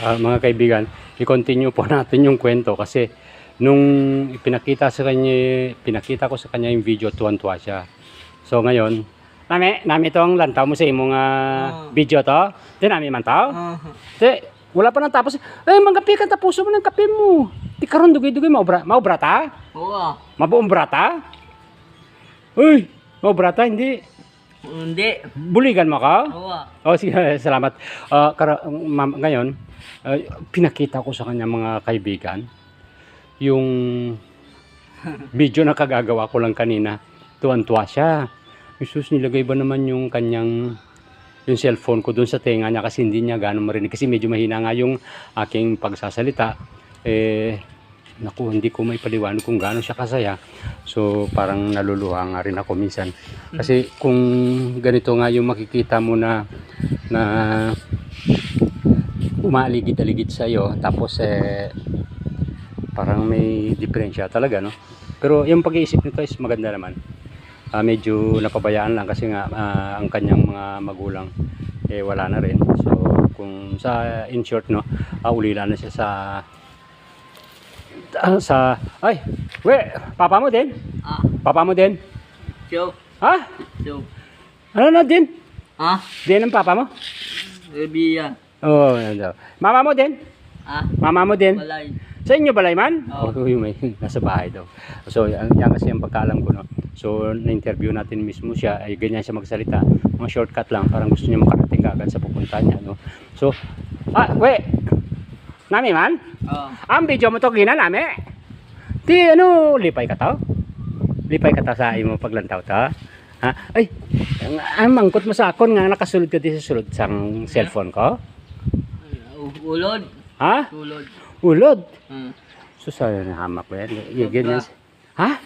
Mga kaibigan, i-continue po natin yung kwento kasi nung pinakita ko sa kanya yung video, tuwan-tuwa siya. So ngayon, nami tong lantaw mo sa imong video to. Di nami man to. Di wala pa nang tapos. Manggapi ka tapuso mo ng kape mo. Di karon dugay-dugay maubra ta? Oo. Mabuong brata? Uy, maubra ta hindi. Hindi. Buligan mo ka? Oo. Oh, sige, salamat. Ngayon, pinakita ko sa kanya mga kaibigan yung video na kagagawa ko lang kanina. Tuwan-tuwa siya. Jesus, nilagay ba naman yung kanyang yung cellphone ko dun sa tenga niya kasi hindi niya gano'ng marinig. Kasi medyo mahina nga yung aking pagsasalita. Naku, hindi ko may paliwanag kung gaano siya kasaya. So, parang naluluha nga rin ako minsan. Kasi kung ganito nga yung makikita mo na umaaligid-aligid sa iyo, tapos parang may diferensya talaga, no? Pero yung pag-iisip nito is maganda naman. Medyo napabayaan lang kasi nga ang kanyang mga magulang wala na rin. So, kung in short, no, ulila na siya ay, papa mo din? Papa mo din? So. Ha? So. Ano na din? Din ang papa mo? Rebiya. Oo, mama mo din? Mama mo din? Balay. Sa inyo balay man? Oo. May nasa bahay daw. So, yan kasi ang pagkaalam ko, no. So, na-interview natin mismo siya, ay ganyan siya magsalita. Mga shortcut lang, parang gusto niya makarating agad sa pupunta niya, no. So, nami man? Oo. Ang video mo to gina nami. Di lipay ka to? Lipay ka to sa imo paglantaw to? Ha? Ay, ang mangkot mo sa akon nga nakasulod ka di sa sulod sang cellphone ko? Ulod. Ha? Ulod. Ulod. Susaya na hamak ko yan. Ganyan. Ha?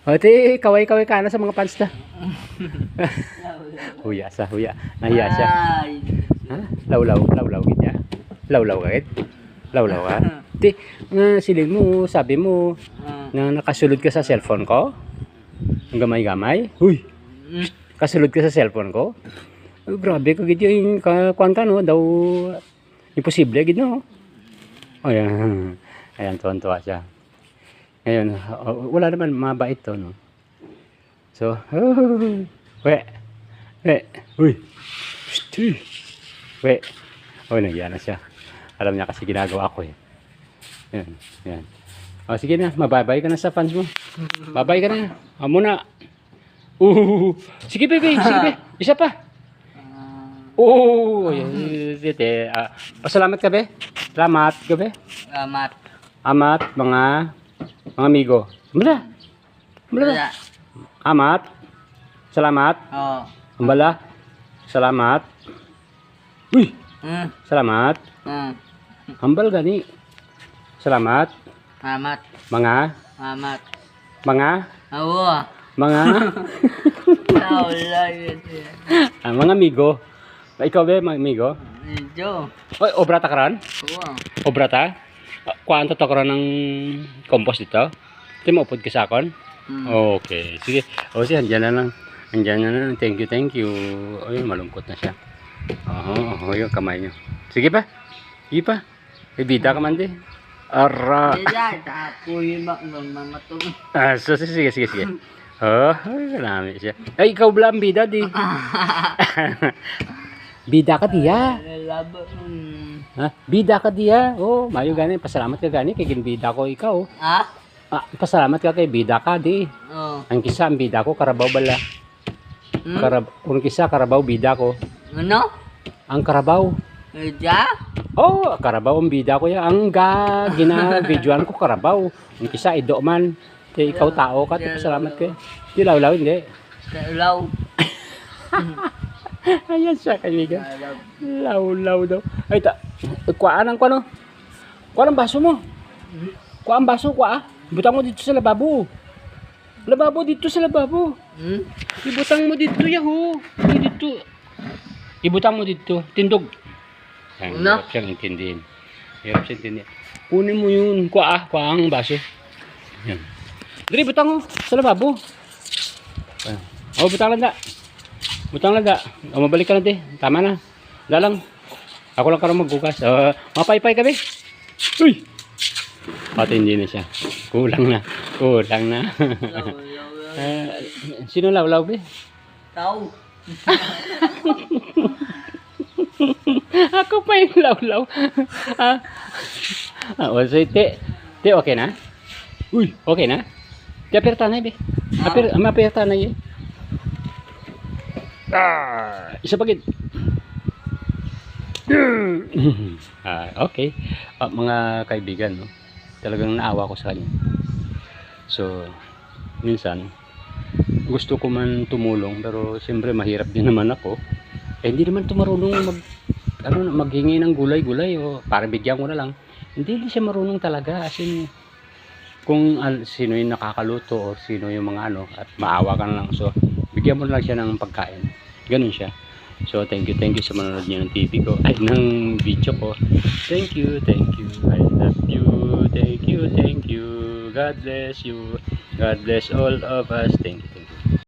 O, kaway-kaway ka na sa mga pants na. Huya. Nahiya siya. Ha? Lawlaw gitya. Lawlaw ka git? Lawlaw ka? Di, siling mo, sabi mo, na nakasulod ka sa cellphone ko? Ang gamay-gamay? Huy! Kasulod ka sa cellphone ko? Grabe ka git yung kuwan ka, no? Daw, imposible git, no? Ayan, tuwan-tuwa siya. Ngayon, wala naman, mabait to, no? So, uy! Nagyan na siya. Alam niya kasi ginagawa ko, Yan. O, sige na, mababay ka na sa fans mo. Babay ka na. Muna. Sige, baby. Isa pa. Pasalamat ka, be. Salamat ka, be. Amat, mga amigo. Mula. Amat. Salamat. Oo. Ambala. Salamat. Uy. Salamat. Hambal gani. Salamat. Amat. Mga. Oo. Mga. Mga amigo. Ikaw ba, mga amigo? Medyo. Oy, obrata ka ron? Oo. Obrata? Kuhaan to ka ron ng compost dito? Ito mo upod ka sa akon? Okay. Sige. O siya, andyan na lang. Thank you. Ay, malungkot na siya. Yung kamay nyo. Sige pa. May bida ka man di. Ara. Sige. Marami siya. Ay, ikaw bala ang bida di. Bida ka diya. Bida ka diya. Mayo gani. Pasalamat ka gani. Kaya ginbida ko ikaw. Pasalamat ka kay bida ka di. Ang kisa ang bida ko, karabaw bala. Kung kisa, karabaw bida ko. Ano? Ang karabaw. Karabaw ang bida ko ya. Ang gina-videoan ko karabaw. Ang kisa, ido man. Kaya ikaw tao ka. Pasalamat ka. Di lawlaw, hindi. Law. Ayan siya, kaibigan. Lawlaw daw. Ay, kuhaan ang kuano. Kuhaan ang baso mo. Kuhaan ang baso, Butang mo dito sa lababo. Dito sa lababo. Ibutang mo dito, yaho. Dito. Ibutang mo dito. Tindog. Hirap siyang intindihin. Kunin mo yun. Kuhaan ang baso. Yan. Dali, butang mo sa lababo. Butang landa. Mabalik ka na, te. Tama na. Dalang. Ako lang karon magbukas. Mapaypay kami. Uy! Pati hindi na siya. Kulang na. Kulang na. Sino lawlaw be? Tao. Ako pa yung lawlaw. So, te, okay na? Uy, okay na? Te, aperta na be. Maperta na yun. Isa pagid. Okay. Mga kaibigan, no? Talagang naawa ko sa kanya. So, minsan, gusto ko man tumulong, pero siyempre mahirap din naman ako. Hindi naman marunong maghingi ng gulay-gulay o para bigyan ko na lang. Hindi siya marunong talaga. As in, kung sino yung nakakaluto o sino yung mga at maawa ka na lang. So, bigyan mo na lang siya ng pagkain. Ganun siya. So, thank you sa manonood niyo ng TV ko. Ay, ng video ko. Thank you. I love you. Thank you. God bless you. God bless all of us. Thank you.